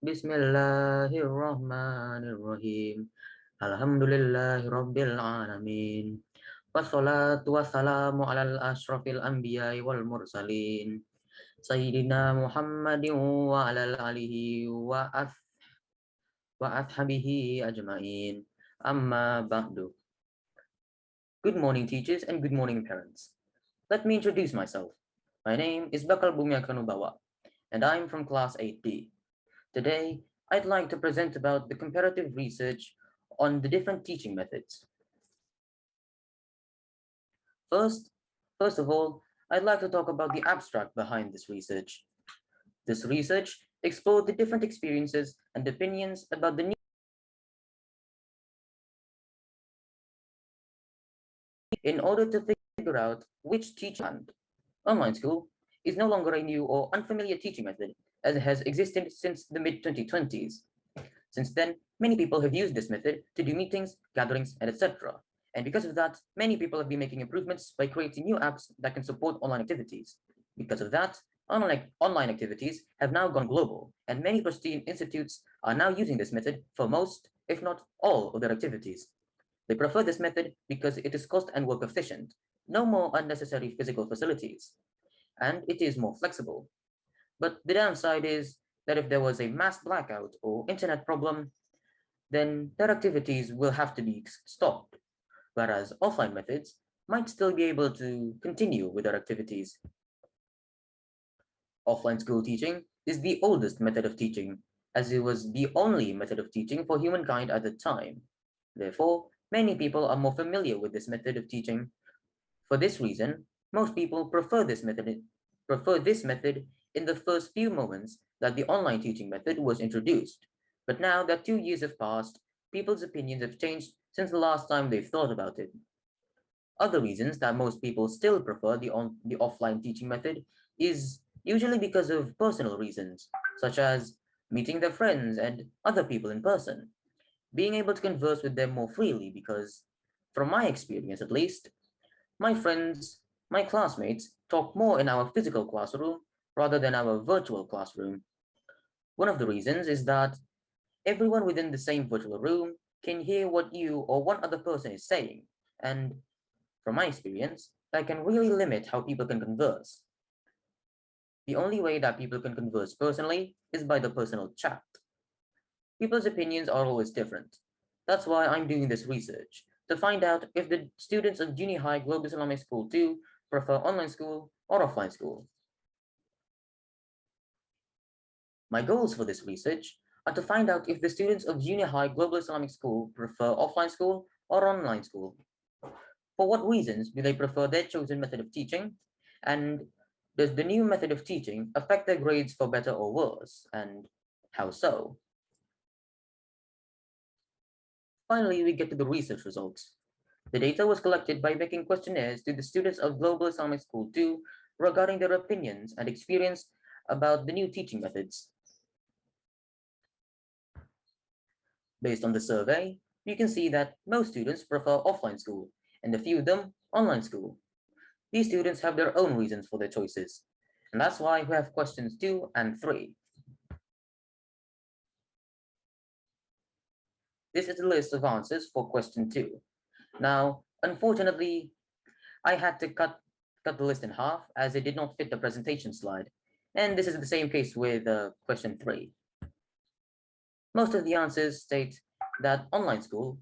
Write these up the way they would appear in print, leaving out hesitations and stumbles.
Bismillahirrahmanirrahim. Alhamdulillahirabbil alamin. Wassalatu wassalamu alal asyrafil anbiya'i wal mursalin. Sayyidina Muhammadin wa alal alihi wa ashabihi ajma'in. Amma ba'du. Good morning, teachers, and good morning, parents. Let me introduce myself. My name is Bakal Bumi Akanubawa, and I'm from class 8D. Today, I'd like to present about the comparative research on the different teaching methods. First of all, I'd like to talk about the abstract behind this research. This research explored the different experiences and opinions about the new in order to figure out which teaching. Online school is no longer a new or unfamiliar teaching method, as it has existed since the mid-2020s. Since then, many people have used this method to do meetings, gatherings, and etc. And because of that, many people have been making improvements by creating new apps that can support online activities. Because of that, online activities have now gone global, and many prestigious institutes are now using this method for most, if not all, of their activities. They prefer this method because it is cost and work efficient, no more unnecessary physical facilities, and it is more flexible. But the downside is that if there was a mass blackout or internet problem, then their activities will have to be stopped, whereas offline methods might still be able to continue with their activities. Offline school teaching is the oldest method of teaching, as it was the only method of teaching for humankind at the time. Therefore, many people are more familiar with this method of teaching. For this reason, most people prefer this method in the first few moments that the online teaching method was introduced. But now that 2 years have passed, people's opinions have changed since the last time they've thought about it. Other reasons that most people still prefer the offline teaching method is usually because of personal reasons, such as meeting their friends and other people in person, being able to converse with them more freely because, from my experience at least, my friends, my classmates talk more in our physical classroom rather than our virtual classroom. One of the reasons is that everyone within the same virtual room can hear what you or one other person is saying, and from my experience, that can really limit how people can converse. The only way that people can converse personally is by the personal chat. People's opinions are always different. That's why I'm doing this research, to find out if the students of Junior High Global Islamic School 2 prefer online school or offline school. My goals for this research are to find out if the students of Junior High Global Islamic School prefer offline school or online school. For what reasons do they prefer their chosen method of teaching? And does the new method of teaching affect their grades for better or worse? And how so? Finally, we get to the research results. The data was collected by making questionnaires to the students of Global Islamic School 2 regarding their opinions and experience about the new teaching methods. Based on the survey, you can see that most students prefer offline school, and a few of them online school. These students have their own reasons for their choices, and that's why we have questions 2 and 3. This is the list of answers for question 2. Now, unfortunately, I had to cut the list in half as it did not fit the presentation slide, and this is the same case with question 3. Most of the answers state that offline school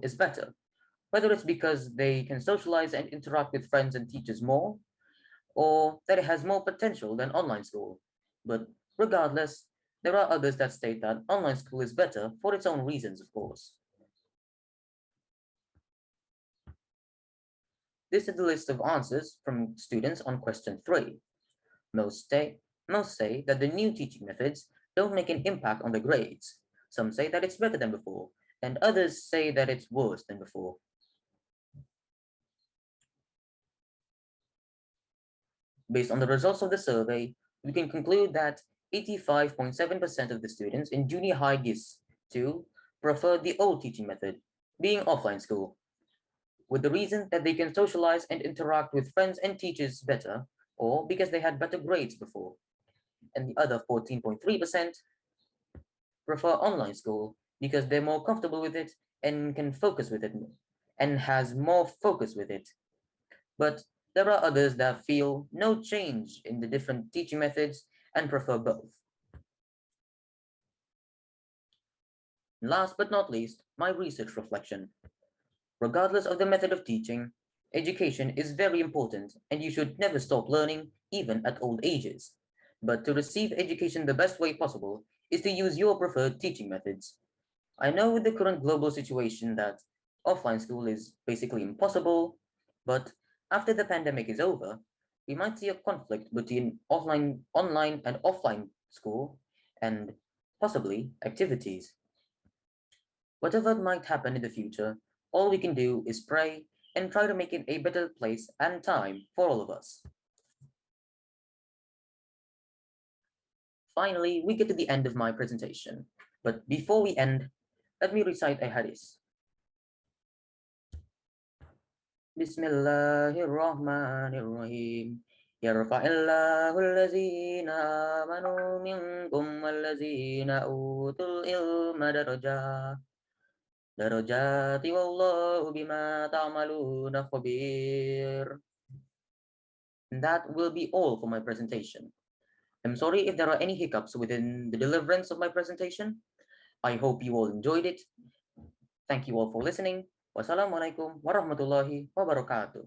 is better, whether it's because they can socialize and interact with friends and teachers more, or that it has more potential than online school. But regardless, there are others that state that online school is better for its own reasons, of course. This is the list of answers from students on question 3. Most say that the new teaching methods don't make an impact on the grades. Some say that it's better than before, and others say that it's worse than before. Based on the results of the survey, we can conclude that 85.7% of the students in junior high GIS 2 prefer the old teaching method, being offline school, with the reason that they can socialize and interact with friends and teachers better, or because they had better grades before. And the other 14.3% prefer online school because they're more comfortable with it and can focus with it and has more focus with it. But there are others that feel no change in the different teaching methods and prefer both. Last but not least, my research reflection. Regardless of the method of teaching, education is very important and you should never stop learning, even at old ages. But to receive education the best way possible is to use your preferred teaching methods. I know with the current global situation that offline school is basically impossible, but after the pandemic is over, we might see a conflict between online and offline school and possibly activities. Whatever might happen in the future, all we can do is pray and try to make it a better place and time for all of us. Finally, we get to the end of my presentation. But before we end, let me recite a hadith. Bismillahirrahmanirrahim. Yarfa'illahu allazina amanu minkum wallazina utul ilma darajati wallahu bima ta'maluna khabir. And that will be all for my presentation. I'm sorry if there are any hiccups within the deliverance of my presentation. I hope you all enjoyed it. Thank you all for listening. Wassalamualaikum warahmatullahi wabarakatuh.